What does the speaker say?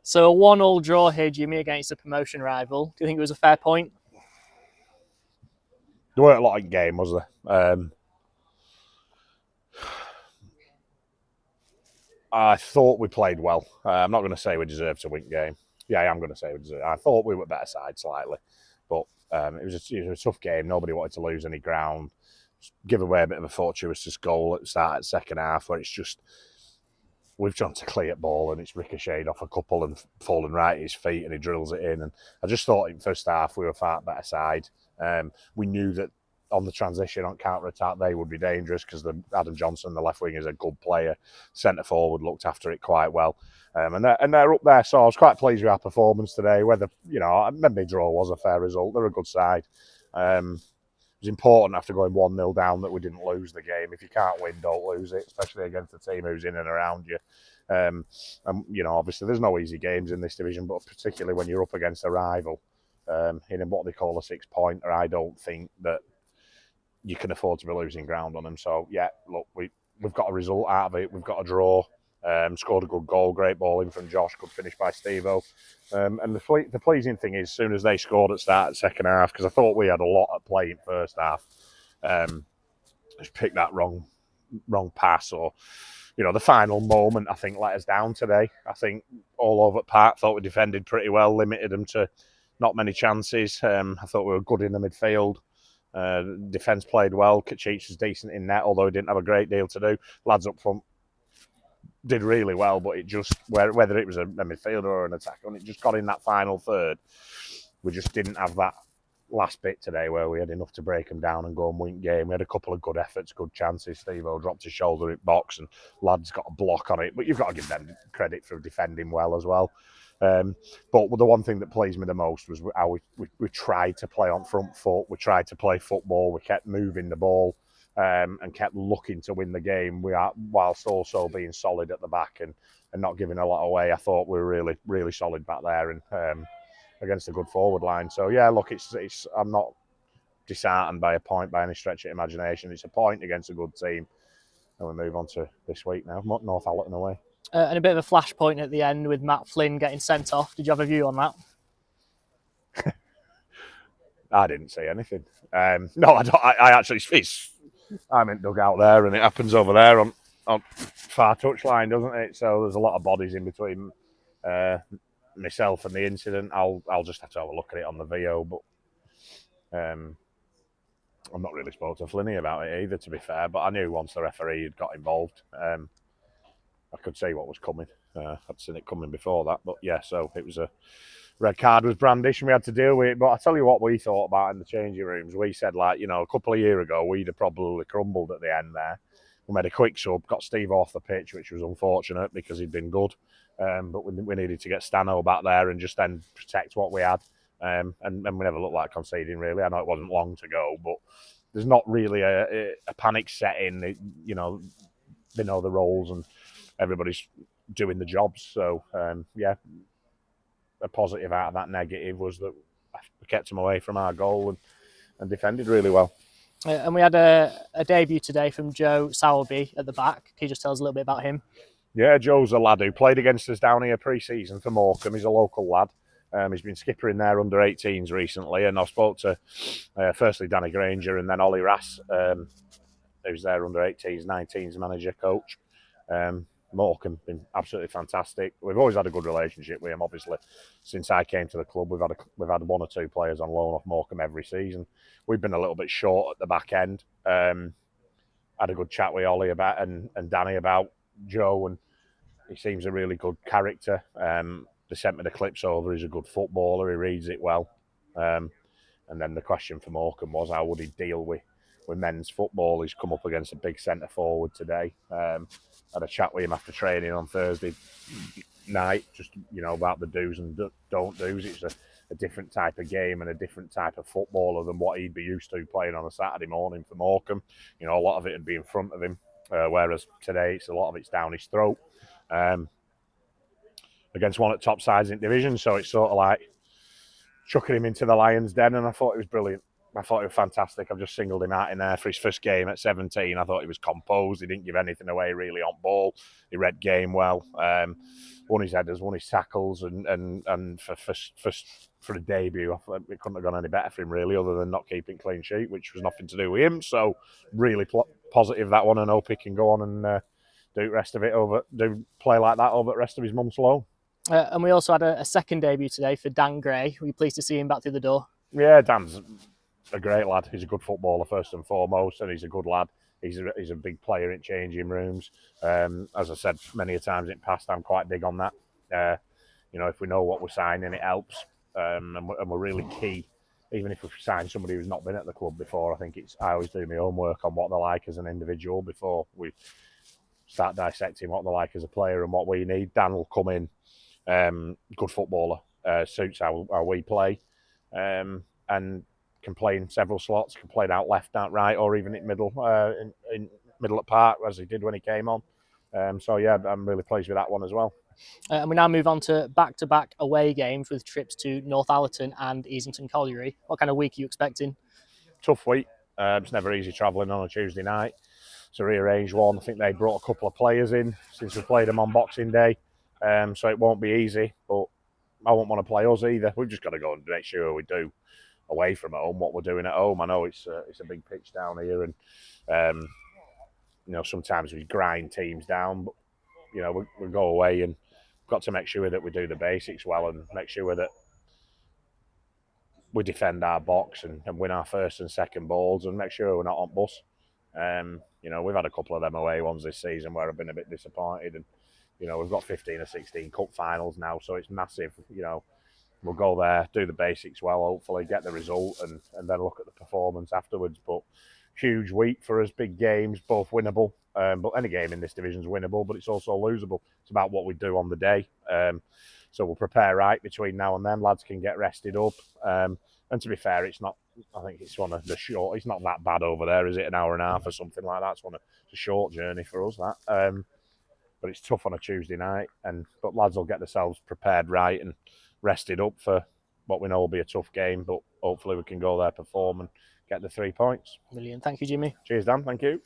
So a 1-1 draw here, Jimmy, against a promotion rival. Do you think it was a fair point? There weren't a lot in game, was there? I thought we played well. I'm not going to say we deserved to win the game. Yeah, I am going to say we deserved. I thought we were better side slightly, but it was a tough game. Nobody wanted to lose any ground. Give away a bit of a fortuitous goal at the start of the second half, where it's just we've tried to clear ball and it's ricocheted off a couple and fallen right at his feet and he drills it in. And I just thought in first half we were far better side. We knew that on the transition on counter attack they would be dangerous because Adam Johnson, the left wing, is a good player. Centre forward looked after it quite well, and they're up there. So I was quite pleased with our performance today. Whether maybe draw was a fair result. They're a good side. It was important after going 1-0 down that we didn't lose the game. If you can't win, don't lose it, especially against a team who's in and around you. And obviously there's no easy games in this division, but particularly when you're up against a rival in what they call a 6-pointer, I don't think that you can afford to be losing ground on them. So yeah, look, we've got a result out of it. We've got a draw. Scored a good goal, great ball in from Josh, good finish by Steve-O. And the pleasing thing is, as soon as they scored at the start of the second half, because I thought we had a lot at play in first half, just picked that wrong pass or, the final moment, I think, let us down today. I think all over at Park thought we defended pretty well, limited them to not many chances. I thought we were good in the midfield. Defence played well. Kacic was decent in net, although he didn't have a great deal to do. Lads up front did really well, but it just, whether it was a midfielder or an attacker, and it just got in that final third. We just didn't have that last bit today where we had enough to break them down and go and win game. We had a couple of good efforts, good chances. Steve-O dropped his shoulder in box and lads got a block on it, but you've got to give them credit for defending well as well. But the one thing that pleased me the most was how we tried to play on front foot. We tried to play football. We kept moving the ball. And kept looking to win the game, whilst also being solid at the back and not giving a lot away. I thought we were really, really solid back there and against a good forward line. So yeah, look, I'm not disheartened by a point by any stretch of imagination. It's a point against a good team, and we move on to this week now. Northallerton away. And a bit of a flashpoint at the end with Matt Flynn getting sent off. Did you have a view on that? I didn't see anything. No, I don't. I actually. I'm in dugout there, and it happens over there on far touchline, doesn't it? So there's a lot of bodies in between myself and the incident. I'll just have to have a look at it on the VO, but I'm not really spoke to Flynn about it either, to be fair. But I knew once the referee had got involved, I could see what was coming. I'd seen it coming before that, but yeah. So it was a red card was brandished and we had to deal with it. But I tell you what we thought about in the changing rooms. We said, a couple of years ago, we'd have probably crumbled at the end there. We made a quick sub, got Steve off the pitch, which was unfortunate because he'd been good. But we needed to get Stano back there and just then protect what we had. And we never looked like conceding, really. I know it wasn't long to go, but there's not really a panic set in. They know the roles and everybody's doing the jobs. So, yeah. A positive out of that negative was that we kept him away from our goal and defended really well. And we had a debut today from Joe Sowerby at the back. Can you just tell us a little bit about him? Yeah, Joe's a lad who played against us down here pre-season for Morecambe. He's a local lad. He's been skippering their under-18s recently, and I spoke to firstly Danny Granger and then Ollie Rass, who's their under-18s, 19s manager coach. Morecambe been absolutely fantastic. We've always had a good relationship with him. Obviously, since I came to the club, we've had one or two players on loan off Morecambe every season. We've been a little bit short at the back end. Had a good chat with Ollie about and Danny about Joe, and he seems a really good character. They sent me the clips over. He's a good footballer. He reads it well. And then the question for Morecambe was, how would he deal with men's football? He's come up against a big centre forward today. Had a chat with him after training on Thursday night, just about the do's and don't do's. It's a different type of game and a different type of footballer than what he'd be used to playing on a Saturday morning for Morecambe. A lot of it would be in front of him, whereas today a lot of it's down his throat. Against one of the top sides in division, so it's sort of like chucking him into the lion's den, and I thought it was brilliant. I thought it was fantastic. I've just singled him out in there for his first game at 17. I thought he was composed. He didn't give anything away really on ball. He read game well. won his headers, won his tackles, and for a debut, I thought it couldn't have gone any better for him really, other than not keeping clean sheet, which was nothing to do with him. So really positive that one, and hope he can go on and play like that over the rest of his month's loan. And we also had a second debut today for Dan Gray. Were you pleased to see him back through the door? Yeah, Dan's a great lad. He's a good footballer first and foremost, and he's a good lad. He's a big player in changing rooms. As I said many a times in the past, I'm quite big on that. If we know what we're signing, it helps, and we're really key. Even if we sign somebody who's not been at the club before, I always do my homework on what they're like as an individual before we start dissecting what they're like as a player and what we need. Dan will come in, good footballer, suits how we play, and can play in several slots, can play out left, out right, or even in middle, in middle at park, as he did when he came on. So yeah, I'm really pleased with that one as well. And we now move on to back-to-back away games with trips to Northallerton and Easington Colliery. What kind of week are you expecting? Tough week. It's never easy travelling on a Tuesday night. It's a rearranged one. I think they brought a couple of players in since we played them on Boxing Day. So it won't be easy, but I won't want to play us either. We've just got to go and make sure we do away from home what we're doing at home. I know it's a big pitch down here, and sometimes we grind teams down, but we go away and we've got to make sure that we do the basics well and make sure that we defend our box and win our first and second balls and make sure we're not on bus. We've had a couple of them away ones this season where I've been a bit disappointed, and we've got 15 or 16 cup finals now, so it's massive. We'll go there, do the basics well, hopefully get the result, and then look at the performance afterwards. But huge week for us, big games, both winnable. But any game in this division is winnable, but it's also losable. It's about what we do on the day. So we'll prepare right between now and then. Lads can get rested up. And to be fair, it's not. I think it's one of the short. It's not that bad over there, is it? An hour and a half or something like that. It's a short journey for us. That. But it's tough on a Tuesday night. But lads will get themselves prepared right and rested up for what we know will be a tough game. But hopefully we can go there, perform, and get the 3 points. Brilliant. Thank you, Jimmy. Cheers, Dan. Thank you.